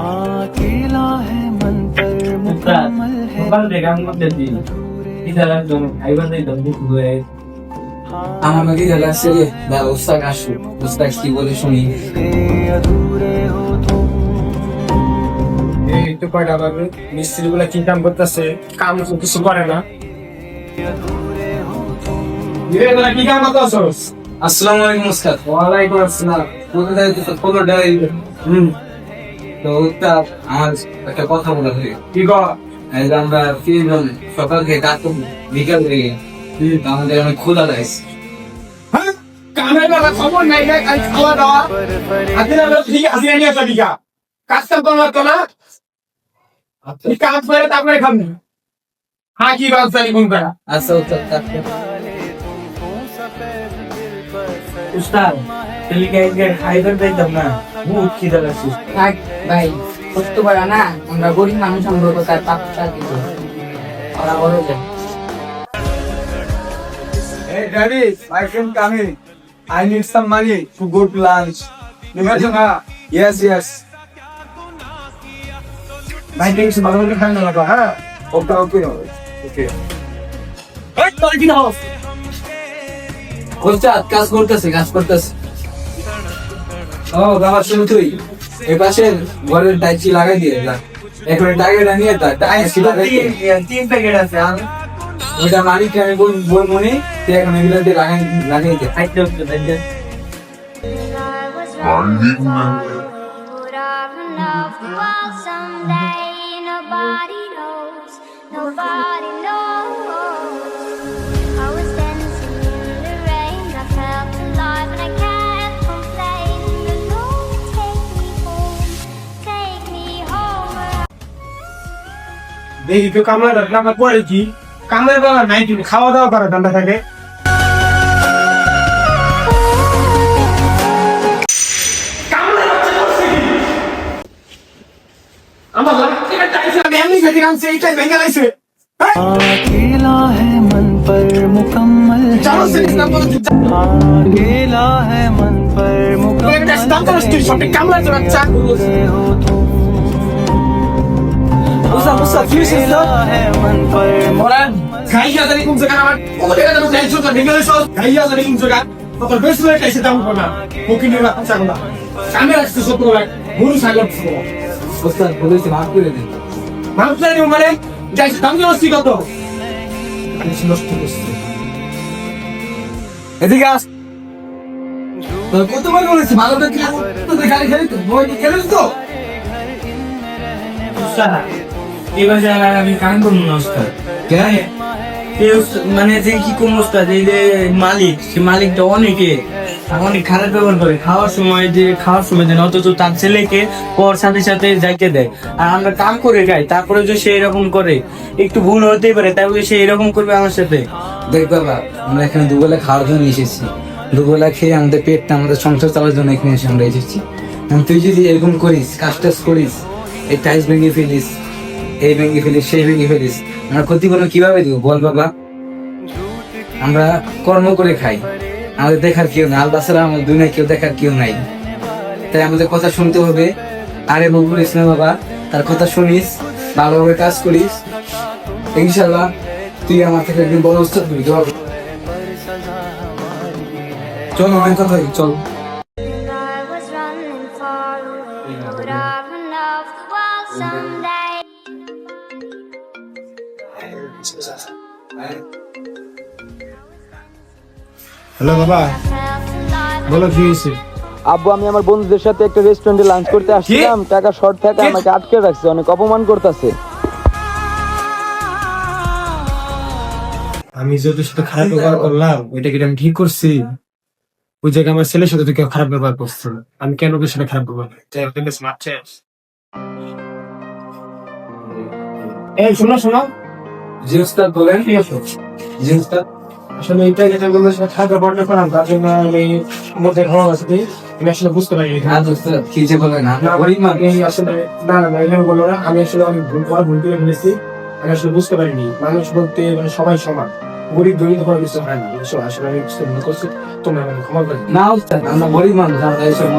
अकेला है मन पर मुकम्मल है আমার নাকি লাগছে রে ব্যবস্থা আসু বুঝতে কি বলে শুনি अधूरे हो तुम এই তো কয়টা বাবু মিস্ত্রি গুলা কি কাম করতেছে কাম তো কিছু করে না এগুলা কি কাম করতেছস? আসসালামু আলাইকুম উস্তাদ। ওয়ালাইকুম আসসালাম। কোথায় তো খবর দেয় তো উস্তাদ আমার একটা কথা বলা হলো কি গো? এই যে আমরা তিনজন সকাল থেকে রাত বিকাল থেকে আমাদের অনেক ক্ষুধা লাগছে। হ্যাঁ কামের বেলা খবর নাই রে আজ খাওয়া দাওয়া আদিনা লোক ঠিক আসিয়া নিয়ে আসা দিকা কাজ কাম করলাম তো না এই কাজ করে তারপরে খাবি হ্যাঁ কি বাদ জানি কোন করা আচ্ছা উস্তাদ উস্তাদ তেলিকে খাইবার দিতাম না বহুত খিদা লাগছে থাক ভাই করতে পারে না আমরা গরিব মানুষ আমরা তার পাপটা দিব ওরা বড় যায় Hey daddy, my friend coming. I need some money to go to lunch. Nimajuna? Yes, yes. My things is Malone Khan Laga, huh? Okay, okay. Okay. Hey, Marty House. উস্তাদ কাজ করতেছে ও বাবা শুন তুই এই পাশে ঘরের টাইচি লাগাই দিয়ে যা এখন টাইগারটা নিয়ে যা টাইচি লাগাই তিন প্যাকেট আছে আমি ওইটা মালিক আমি বল মনে তুই এখন এগুলো দিয়ে লাগাই দে খাইতে হচ্ছে তাই Would I run off the wall someday? Nobody knows, nobody knows. I was dancing in the rain, I felt alive and I can't complain. You know, take me home. দেখি তো কামলা রান্না করে কি কামের বেলা নাই তুমি খাওয়া দাওয়া করে ঠান্ডা থাকে আমার লাগছে না টাইসে আমি এমনি খেতে কামছে এইটাই ভেঙে লাইছে अकेला है मन पर मुकम्मल চলো সিরিজ নাম বলো अकेला है मन पर একটা স্টাম্প করছ তুই সব কামলা চড়াচ্ছা हो तुम মুসা ফিউজ ইজ है मन पर ওরা গাইয়া জানি কোন জায়গা আমার ওকে কেন গাইছো তো ভেঙে লাইছো গাইয়া জানি কোন জায়গা তোর বেশ লয়ে টাইসে দাম কোনা ওকে নিয়ে রাখছ না সামনে রাখছিস তো তোরা গুরু সাগর উস্তাদ বলেছি মাফ করে দিন মানুষ জানি মানে যাইছে দাম নষ্ট কত আমি নষ্ট করছি এদিকে আস কতবার বলেছি ভালো দেখে তো গাড়ি খেলি তো বই খেলিস তো উস্তাদ এবার আমি কাম করবো না উস্তাদ কেন মানে যে কি কোন উস্তাদ এই যে মালিক সে মালিকটা অনেক খারাপ ব্যবহার করে খাওয়ার সময় যে অথচ তার ছেলেকে পর সাথে সাথে যাইতে দেয় আর আমরা কাম করে খাই তারপরে যে সে এরকম করে একটু ভুল হতেই পারে তাই বলে সে এরকম করবে আমার সাথে দেখ বাবা আমরা এখানে দুবেলা খাওয়ার জন্য এসেছি দুবেলা খেয়ে আমাদের পেটটা আমাদের সংসার চালার জন্য এখানে এসে আমরা এসেছি তুই যদি এরকম করিস কাজ করিস এই টাইস ভেঙে ফেলিস এই ভেঙে ফেলিস সেই ভেঙে ফেলিস আমরা ক্ষতিপূরণ কিভাবে দিব বল বাবা আমরা কর্ম করে খাই আমাদের দেখার কেউ নাই আল্লাহ ছাড়া আমাদের দুনিয়ায় কেউ দেখার কেউ নাই তাই আমাদের কথা শুনতে হবে আরে বলিস না বাবা তার কথা শুনিস ভালোভাবে কাজ করিস ইনশাল্লাহ তুই আমার থেকে একদিন বড় উস্তাদ হবি চল অনেক কথা চল I was running far away. Would I run off the wall someday? Hello বাবা বলো কি হয়েছে আব্বু আমি আমার বন্ধুদের সাথে একটা রেস্টুরেন্টে লাঞ্চ করতে আসছিলাম টাকা শর্ট থাকে আমাকে আটকে রাখছে অনেক অপমান করতেছে আমি যে তোর সাথে খারাপ ব্যবহার করলাম ওইটা কি আমি ঠিক করছি ওই জায়গায় আমার ছেলের সাথে তুই কেউ খারাপ ব্যবহার করছে আমি কেন ওদের সাথে খারাপ ব্যবহার করি এই শোনো জি উস্তাদ বলেন জি উস্তাদ আসলে এইটা যেটা বললো সেটা খারাপ ব্যবহারটা করলাম তার জন্য আমি মধ্যে ঘর আছে আমি আসলে বুঝতে পারি কি যে বলেন আমরা গরিব মানুষ আমি আসলে না এভাবে বললো না আমি আসলে অনেক ভুল করে ফেলেছি আমি আসলে বুঝতে পারিনি মানুষ বলতে মানে সবাই সমান গরিব দরিদ্র কোনো কিছু হয় না আসলে আমি বুঝতে ভুল করছি তোমরা আমাকে ক্ষমা করে না উস্তাদ আমরা গরিব মানুষ আমরা এইসব